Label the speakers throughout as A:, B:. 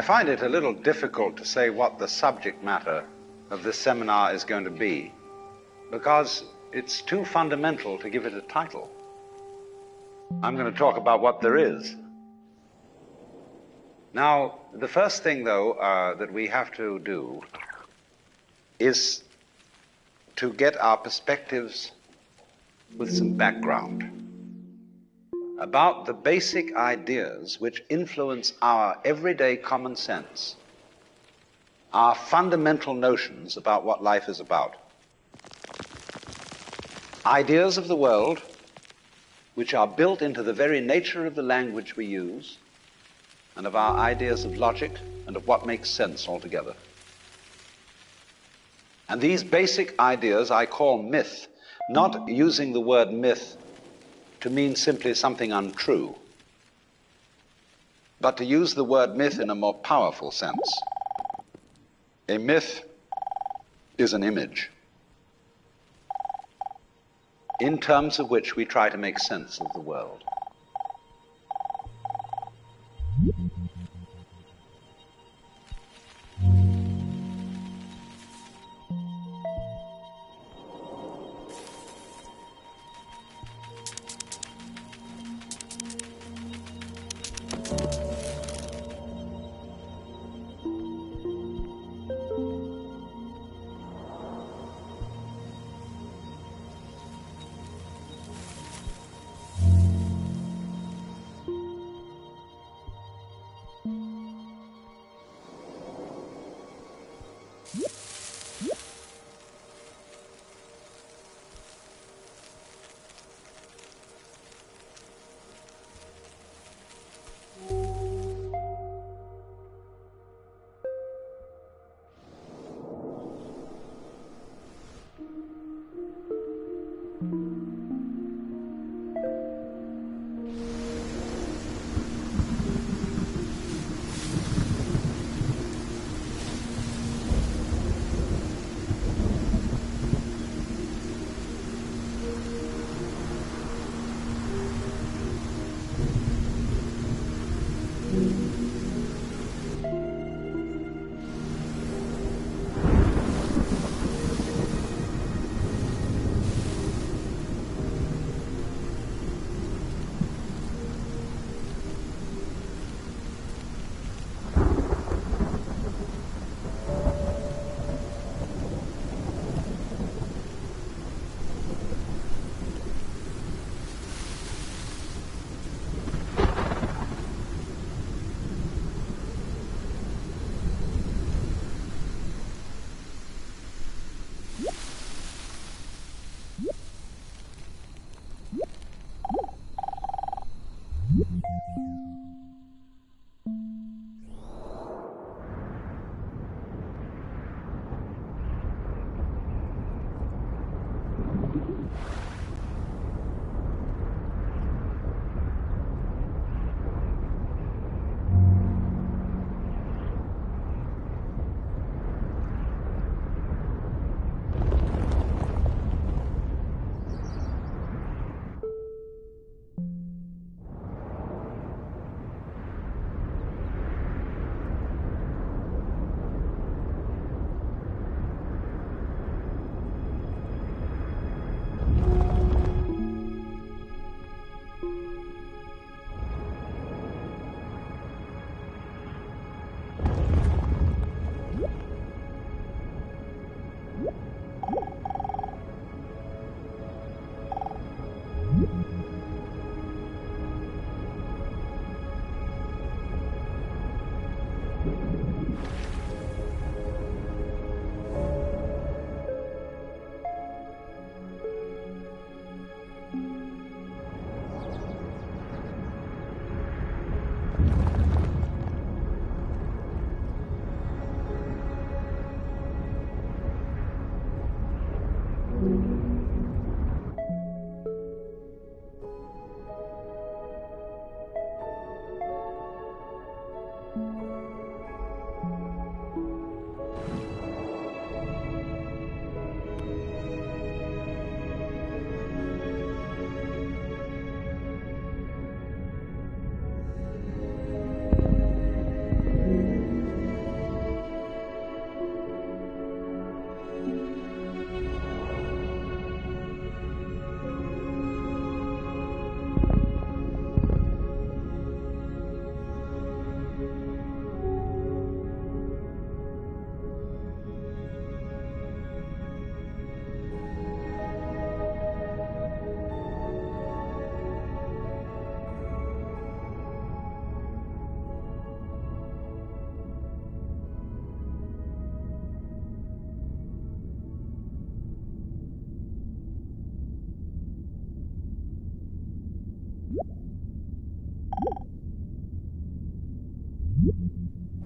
A: I find it a little difficult to say what the subject matter of this seminar is going to be, because it's too fundamental to give it a title. I'm going to talk about what there is. Now, the first thing, though, that we have to do is to get our perspectives with some background about the basic ideas which influence our everyday common sense, our fundamental notions about what life is about. Ideas of the world which are built into the very nature of the language we use and of our ideas of logic and of what makes sense altogether. And these basic ideas I call myth, not using the word myth to mean simply something untrue, but to use the word myth in a more powerful sense. A myth is an image in terms of which we try to make sense of the world.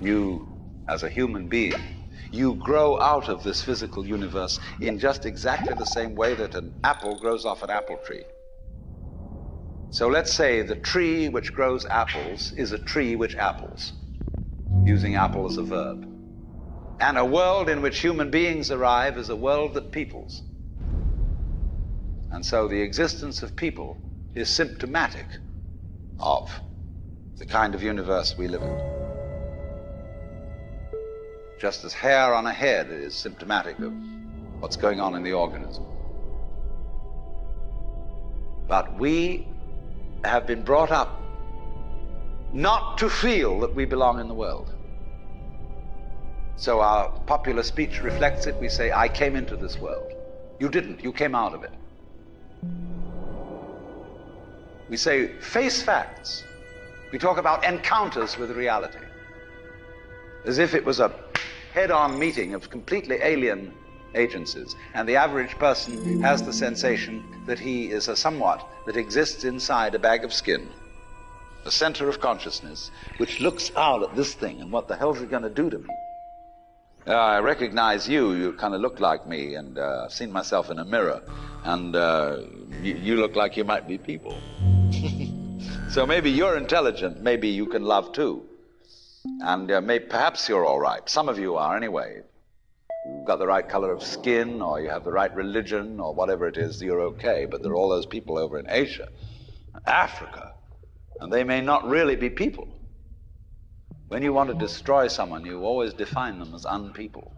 A: You, as a human being, you grow out of this physical universe in just exactly the same way that an apple grows off an apple tree. So let's say the tree which grows apples is a tree which apples, using apple as a verb. And a world in which human beings arrive is a world that peoples. And so the existence of people is symptomatic of the kind of universe we live in. Just as hair on a head is symptomatic of what's going on in the organism. But we have been brought up not to feel that we belong in the world. So our popular speech reflects it. We say, I came into this world. You didn't. You came out of it. We say, face facts. We talk about encounters with reality, as if it was a head-on meeting of completely alien agencies, and the average person has the sensation that he is a somewhat that exists inside a bag of skin, a center of consciousness, which looks out at this thing, and what the hell's it going to do to me? I recognize you. You kind of look like me, and I've seen myself in a mirror, and you look like you might be people. So maybe you're intelligent, maybe you can love too, and perhaps you're all right. Some of you are anyway. You've got the right color of skin, or you have the right religion, or whatever it is, you're okay. But there are all those people over in Asia, Africa, and they may not really be people. When you want to destroy someone, you always define them as unpeople.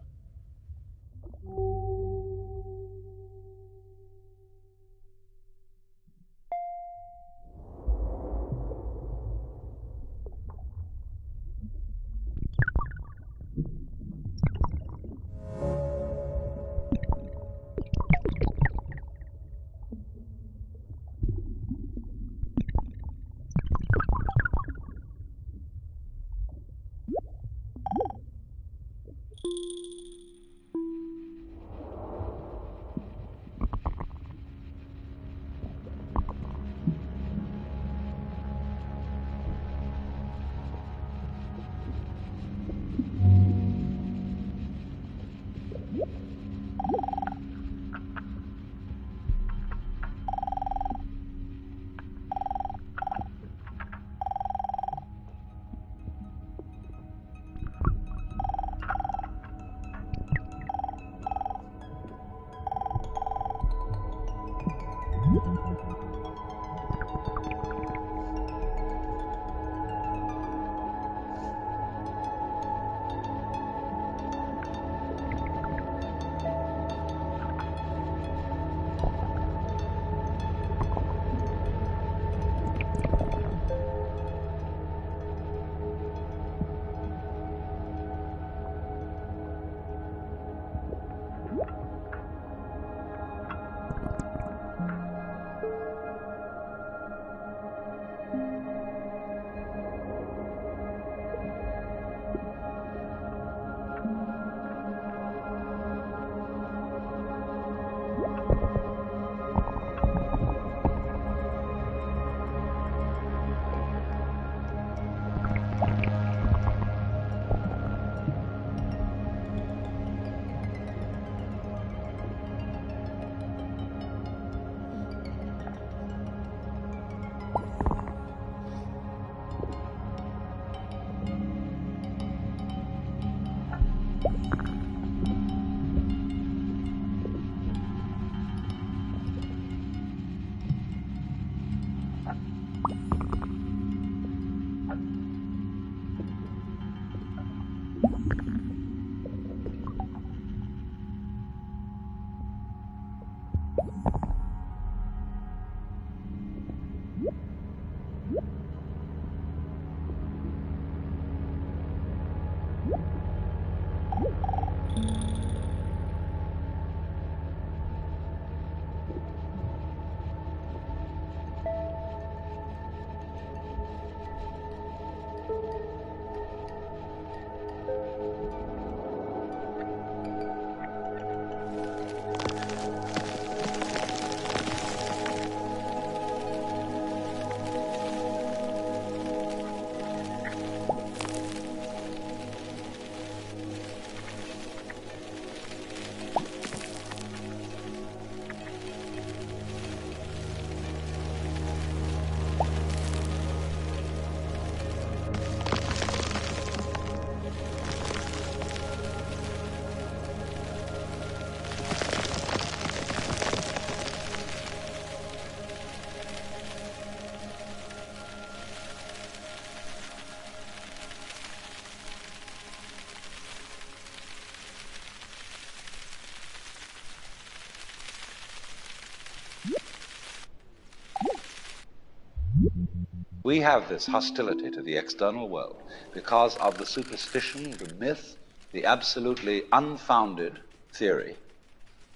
A: We have this hostility to the external world because of the superstition, the myth, the absolutely unfounded theory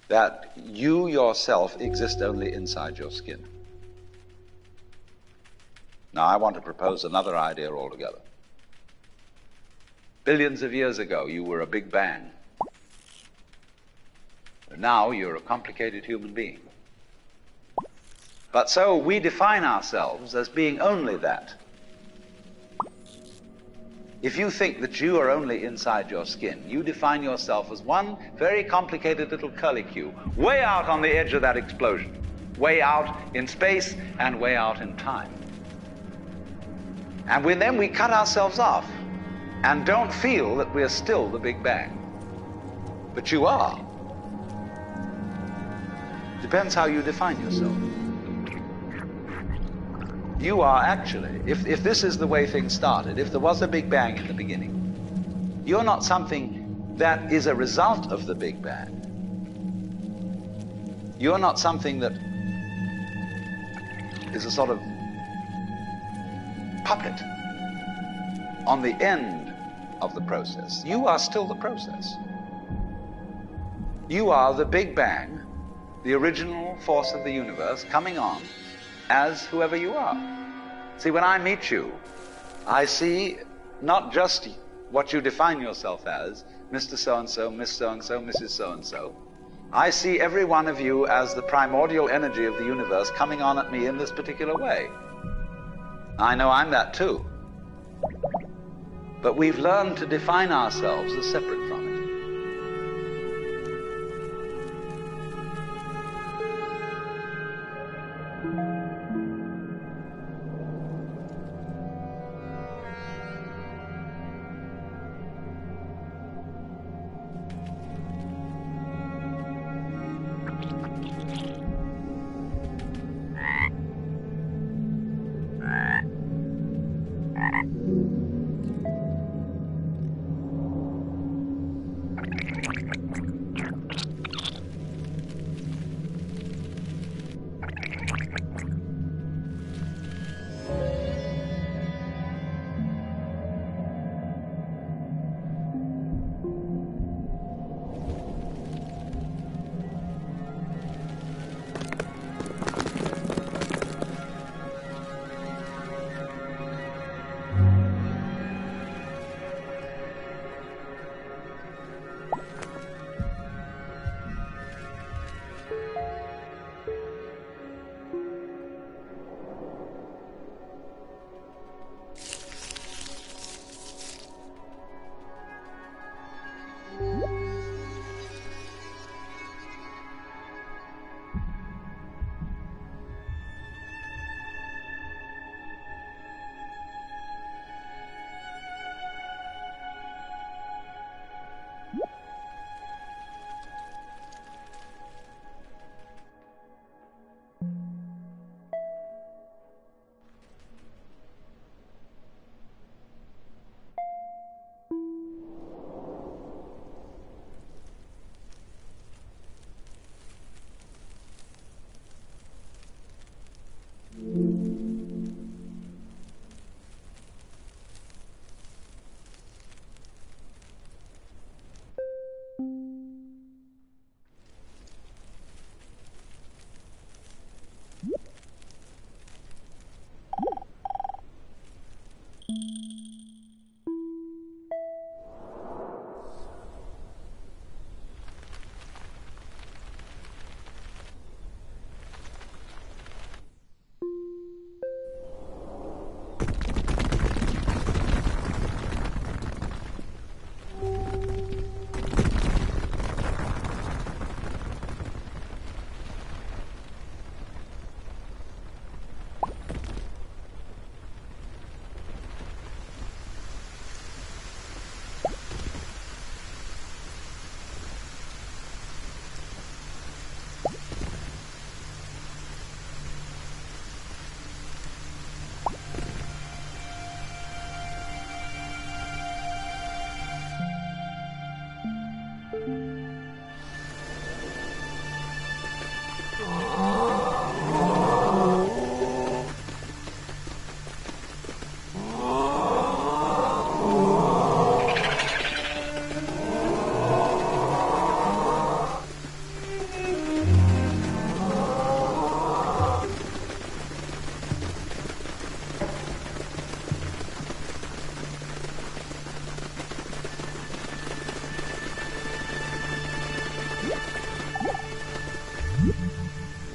A: that you yourself exist only inside your skin. Now, I want to propose another idea altogether. Billions of years ago, you were a big bang. Now you're a complicated human being. But so we define ourselves as being only that. If you think that you are only inside your skin, you define yourself as one very complicated little curlicue, way out on the edge of that explosion, way out in space and way out in time. And then we cut ourselves off and don't feel that we're still the Big Bang. But you are. Depends how you define yourself. You are actually, if this is the way things started, if there was a Big Bang in the beginning, you're not something that is a result of the Big Bang. You're not something that is a sort of puppet on the end of the process. You are still the process. You are the Big Bang, the original force of the universe coming on as whoever you are. See, when I meet you, I see not just what you define yourself as, Mr. So-and-so, Miss So-and-so, Mrs. So-and-so. I see every one of you as the primordial energy of the universe coming on at me in this particular way. I know I'm that too. But we've learned to define ourselves as separate from it.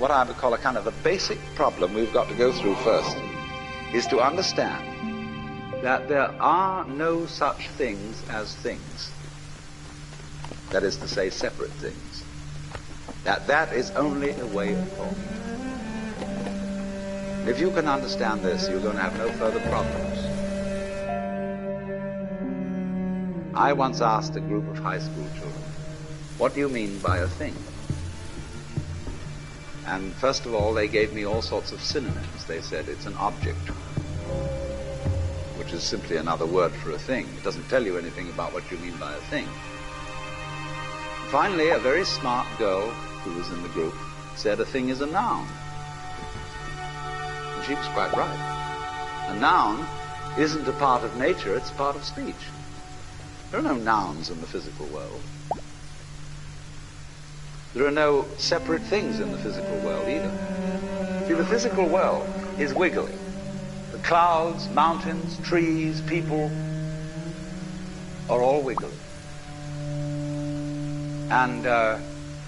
A: what I would call a kind of a basic problem we've got to go through first, is to understand that there are no such things as things. That is to say, separate things. That is only a way of thought. If you can understand this, you're going to have no further problems. I once asked a group of high school children, what do you mean by a thing? And first of all, they gave me all sorts of synonyms. They said it's an object, which is simply another word for a thing. It doesn't tell you anything about what you mean by a thing. Finally, a very smart girl who was in the group said a thing is a noun. And she was quite right. A noun isn't a part of nature, it's a part of speech. There are no nouns in the physical world. There are no separate things in the physical world either. See, the physical world is wiggly. The clouds, mountains, trees, people are all wiggly. And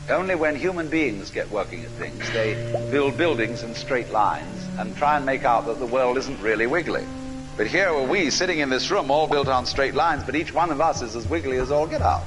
A: only when human beings get working at things, they build buildings in straight lines and try and make out that the world isn't really wiggly. But here are we sitting in this room all built on straight lines, but each one of us is as wiggly as all get out.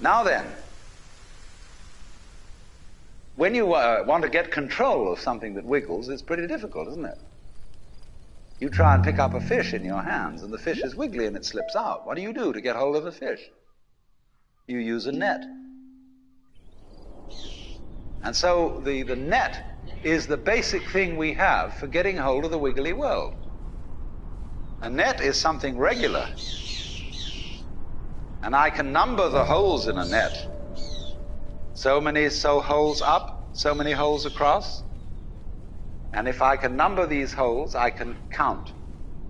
A: Now then, when you want to get control of something that wiggles, it's pretty difficult, isn't it? You try and pick up a fish in your hands, and the fish is wiggly and it slips out. What do you do to get hold of the fish? You use a net. And so the net is the basic thing we have for getting hold of the wiggly world. A net is something regular. And I can number the holes in a net. So many holes up, so many holes across. And if I can number these holes, I can count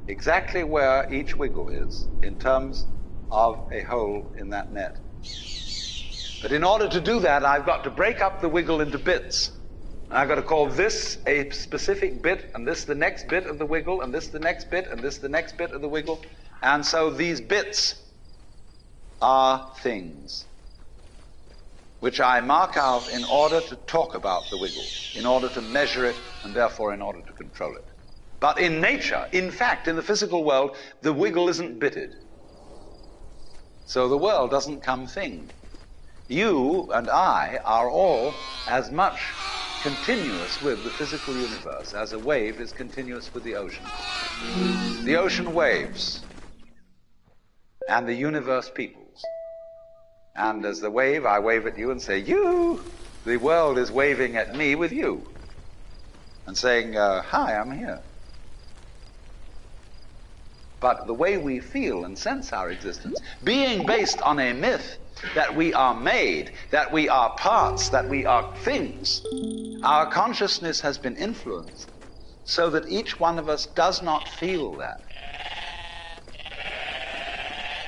A: exactly where each wiggle is in terms of a hole in that net. But in order to do that, I've got to break up the wiggle into bits. And I've got to call this a specific bit, and this the next bit of the wiggle, and this the next bit, and this the next bit of the wiggle. And so these bits are things which I mark out in order to talk about the wiggle, in order to measure it, and therefore in order to control it. But in nature, in fact, in the physical world, the wiggle isn't bitted. So the world doesn't come thing. You and I are all as much continuous with the physical universe as a wave is continuous with the ocean. The ocean waves, and the universe peoples. And as the wave, I wave at you and say, you. The world is waving at me with you. And saying, hi, I'm here. But the way we feel and sense our existence, being based on a myth that we are made, that we are parts, that we are things, our consciousness has been influenced so that each one of us does not feel that.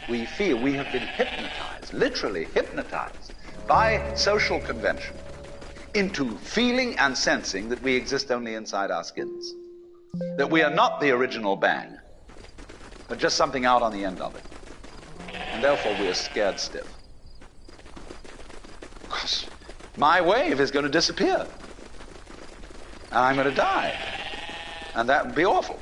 A: We feel we have been hypnotized, literally hypnotized, by social convention into feeling and sensing that we exist only inside our skins. That we are not the original bang, but just something out on the end of it. And therefore we are scared stiff. Because my wave is going to disappear. And I'm going to die. And that would be awful.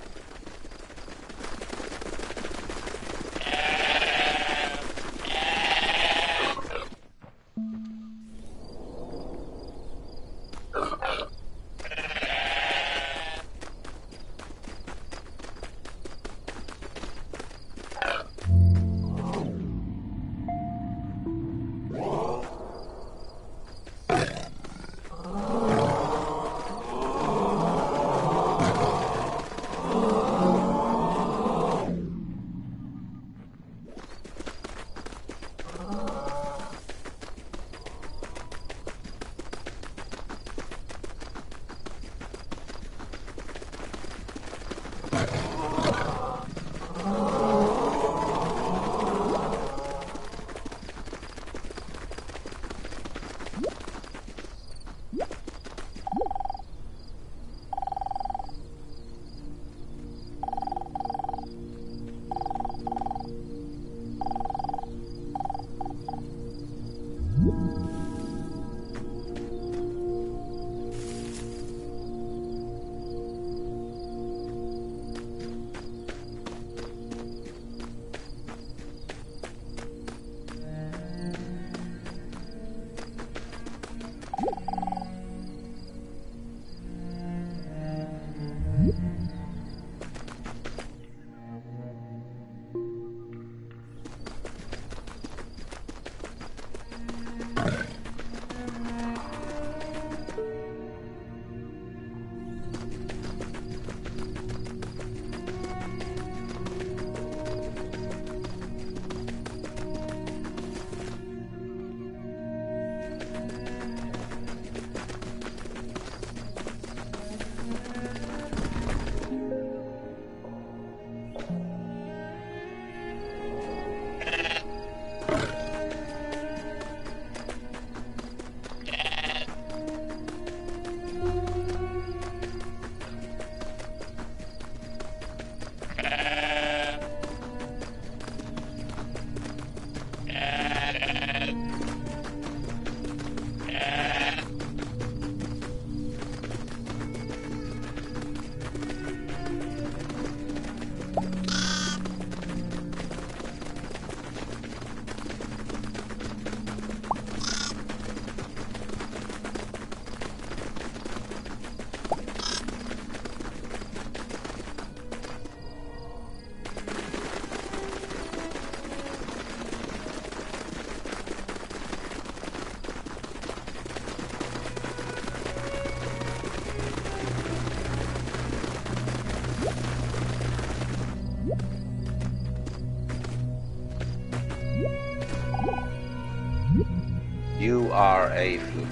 A: You are a fluke.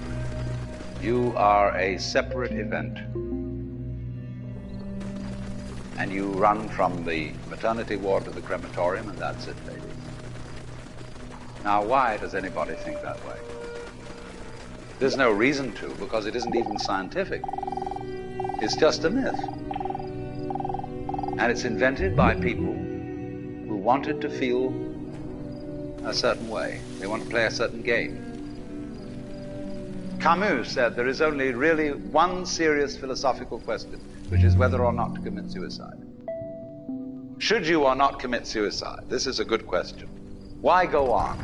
A: You are a separate event. And you run from the maternity ward to the crematorium, and that's it, ladies. Now, why does anybody think that way? There's no reason to, because it isn't even scientific. It's just a myth. And it's invented by people who wanted to feel a certain way. They want to play a certain game. Camus said there is only really one serious philosophical question, which is whether or not to commit suicide. Should you or not commit suicide? This is a good question. Why go on?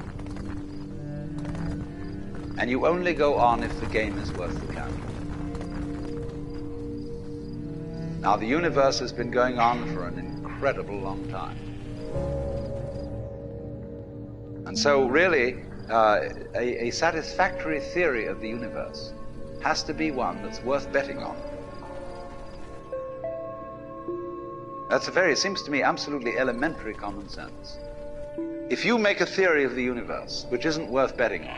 A: And you only go on if the game is worth the candle. Now, the universe has been going on for an incredible long time. And so, really, a satisfactory theory of the universe has to be one that's worth betting on. It seems to me, absolutely elementary common sense. If you make a theory of the universe which isn't worth betting on,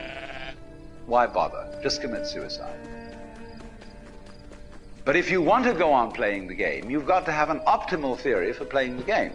A: why bother? Just commit suicide. But if you want to go on playing the game, you've got to have an optimal theory for playing the game.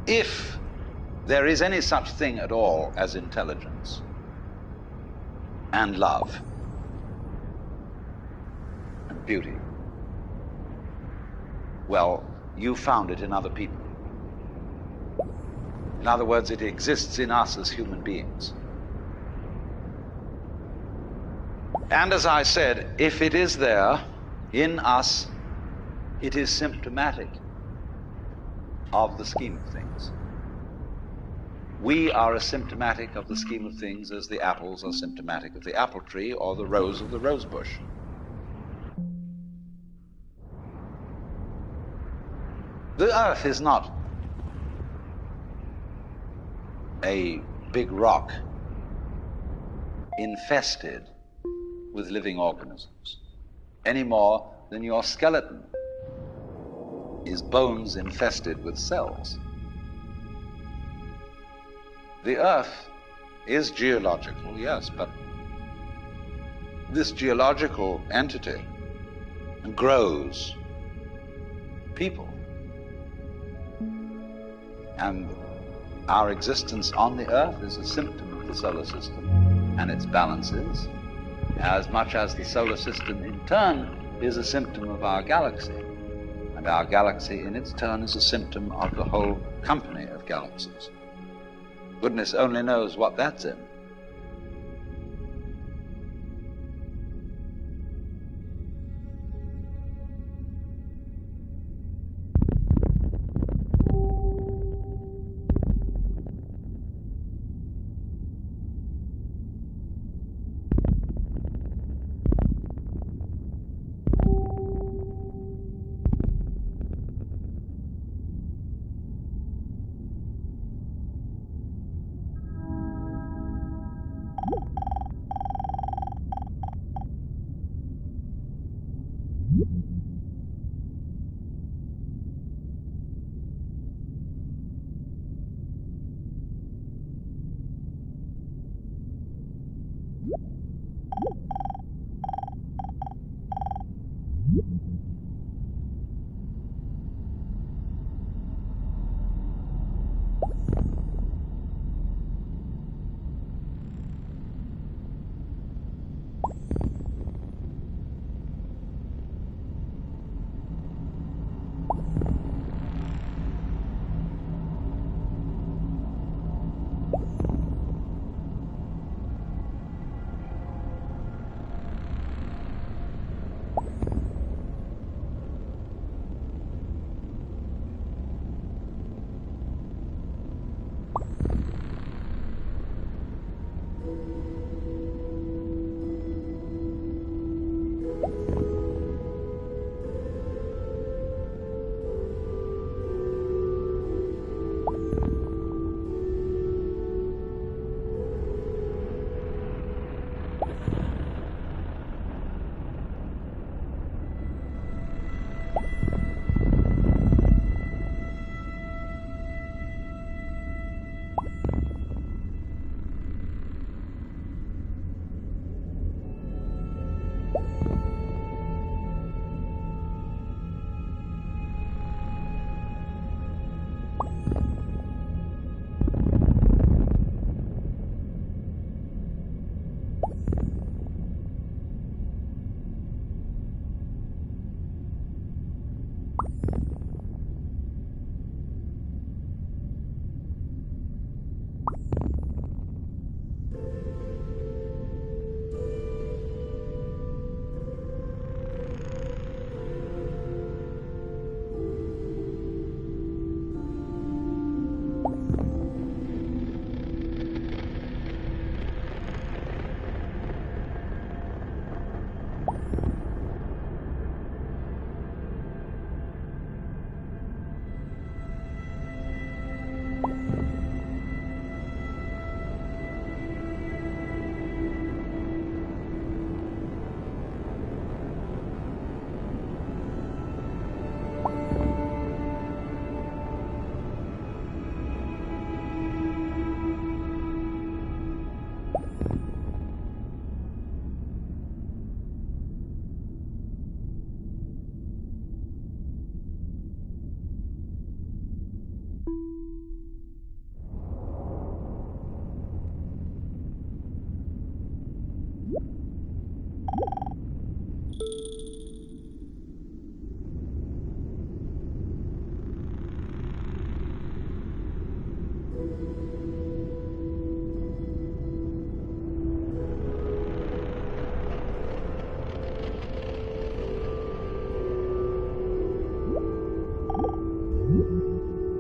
A: If there is any such thing at all as intelligence and love and beauty, well, you found it in other people. In other words, it exists in us as human beings. And as I said, if it is there in us, it is symptomatic of the scheme of things. We are as symptomatic of the scheme of things as the apples are symptomatic of the apple tree or the rose of the rose bush. The earth is not a big rock infested with living organisms, any more than your skeleton is bones infested with cells. The earth is geological, yes, but this geological entity grows people. And our existence on the earth is a symptom of the solar system and its balances, as much as the solar system in turn is a symptom of our galaxy. And our galaxy in its turn is a symptom of the whole company of galaxies. Goodness only knows what that's in.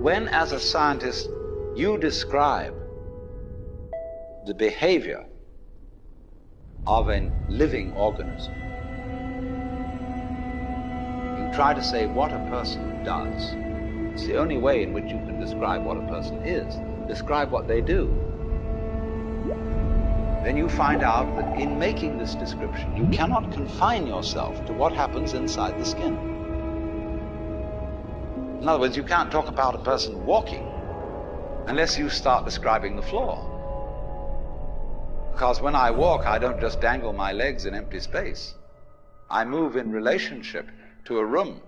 A: when, as a scientist, you describe the behavior of a living organism, you try to say what a person does. It's the only way in which you can describe what a person is. Describe what they do. Then you find out that in making this description, you cannot confine yourself to what happens inside the skin. In other words, you can't talk about a person walking unless you start describing the floor. Because when I walk, I don't just dangle my legs in empty space. I move in relationship to a room.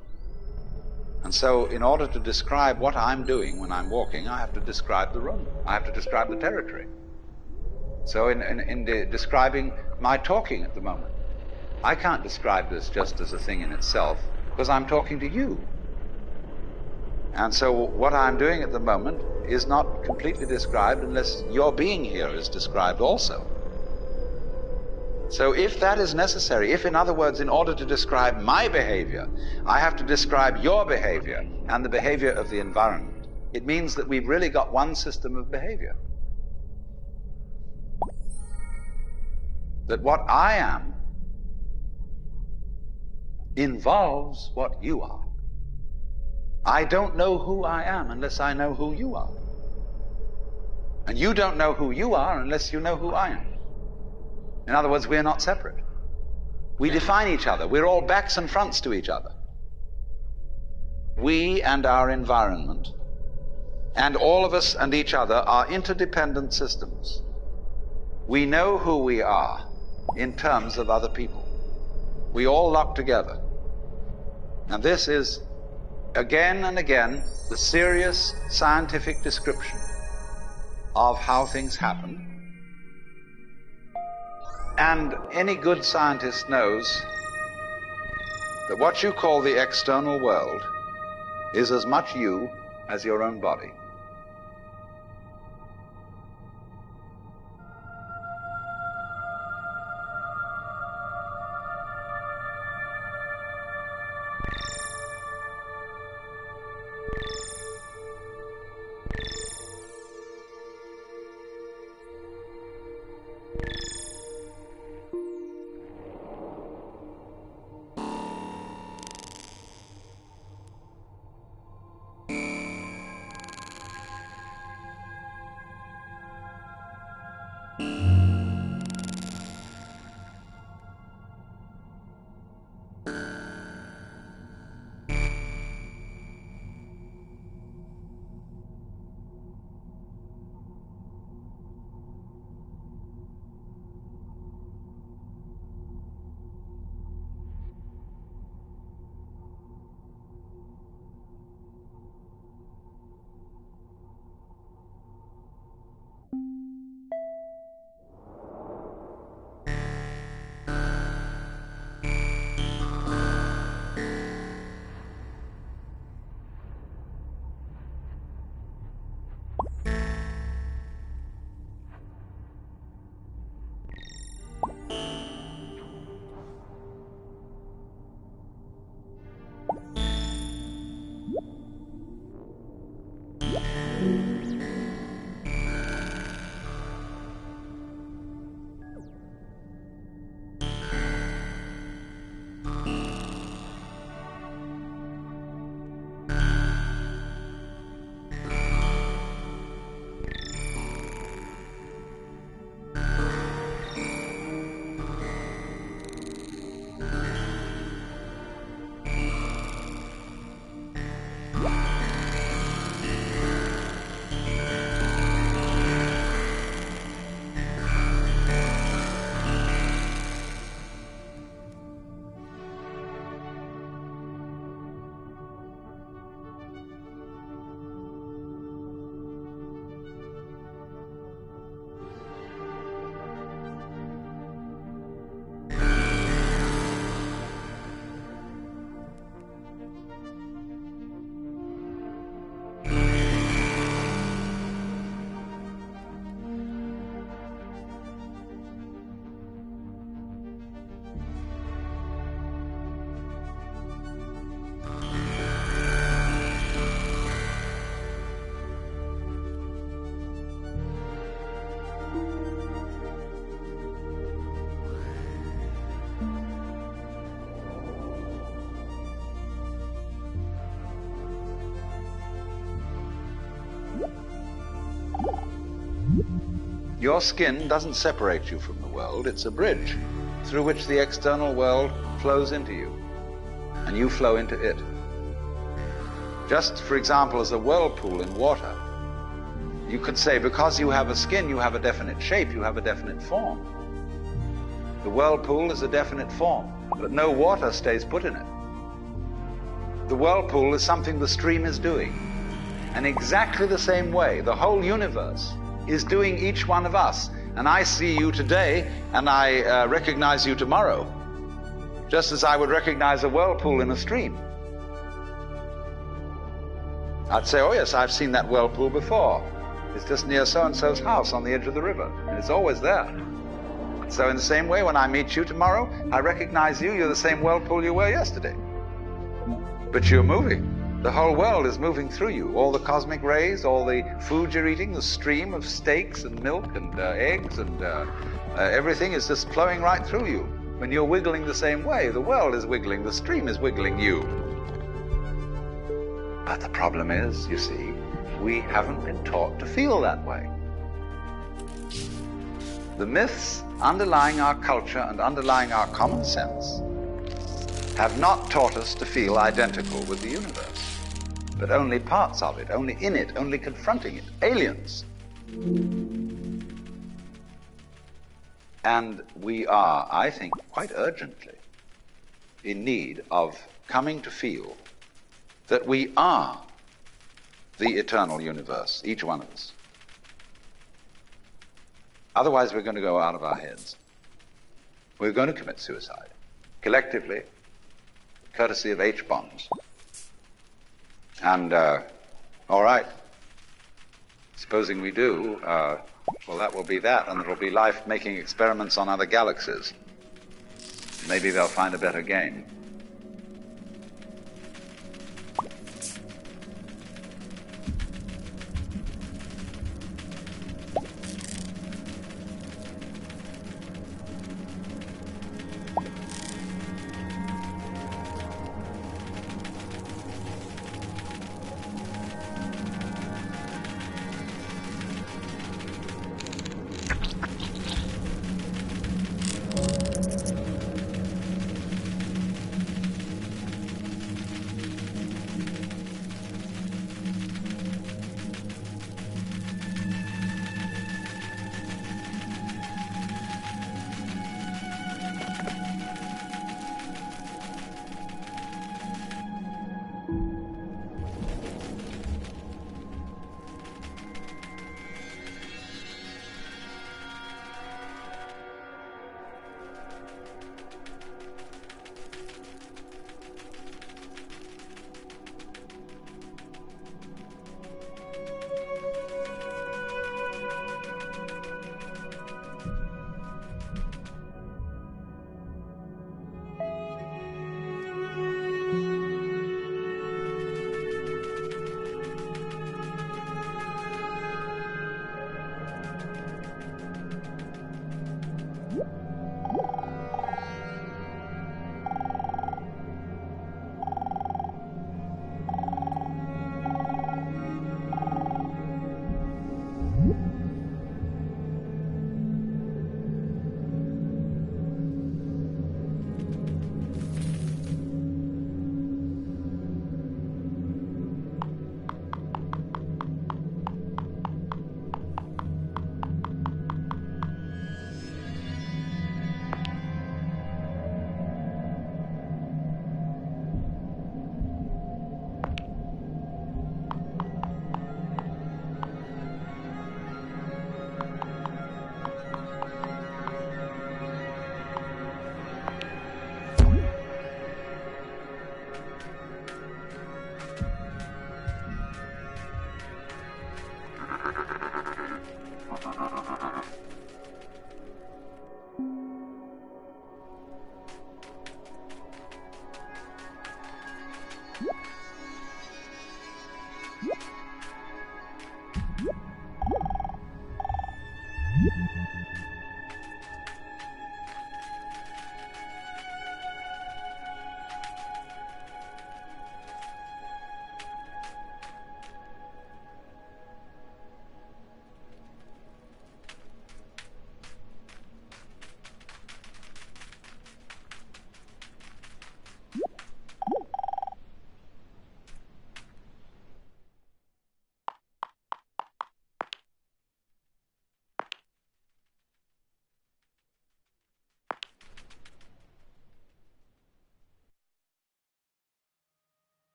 A: And so in order to describe what I'm doing when I'm walking, I have to describe the room. I have to describe the territory. So in describing my talking at the moment, I can't describe this just as a thing in itself, because I'm talking to you. And so what I'm doing at the moment is not completely described unless your being here is described also. So if that is necessary, if, in other words, in order to describe my behavior, I have to describe your behavior and the behavior of the environment, it means that we've really got one system of behavior. That what I am involves what you are. I don't know who I am unless I know who you are. And you don't know who you are unless you know who I am. In other words, we're not separate. We define each other. We're all backs and fronts to each other. We and our environment, and all of us and each other, are interdependent systems. We know who we are in terms of other people. We all lock together. And this is, again and again, the serious scientific description of how things happen. And any good scientist knows that what you call the external world is as much you as your own body. Your skin doesn't separate you from the world. It's a bridge through which the external world flows into you, and you flow into it. Just, for example, as a whirlpool in water, you could say because you have a skin, you have a definite shape, you have a definite form. The whirlpool is a definite form, but no water stays put in it. The whirlpool is something the stream is doing. And exactly the same way, the whole universe is doing each one of us. And I see you today, and I recognize you tomorrow, just as I would recognize a whirlpool in a stream. I'd say, oh yes, I've seen that whirlpool before. It's just near so-and-so's house on the edge of the river, and it's always there. So in the same way, when I meet you tomorrow, I recognize you, you're the same whirlpool you were yesterday. But you're moving. The whole world is moving through you. All the cosmic rays, all the food you're eating, the stream of steaks and milk and eggs and everything is just flowing right through you. When you're wiggling the same way, the world is wiggling, the stream is wiggling you. But the problem is, you see, we haven't been taught to feel that way. The myths underlying our culture and underlying our common sense have not taught us to feel identical with the universe, but only parts of it, only in it, only confronting it, aliens. And we are, I think, quite urgently in need of coming to feel that we are the eternal universe, each one of us. Otherwise, we're going to go out of our heads. We're going to commit suicide, collectively, courtesy of H-bombs. And, all right, supposing we do, well, that will be that, and there will be life making experiments on other galaxies. Maybe they'll find a better game.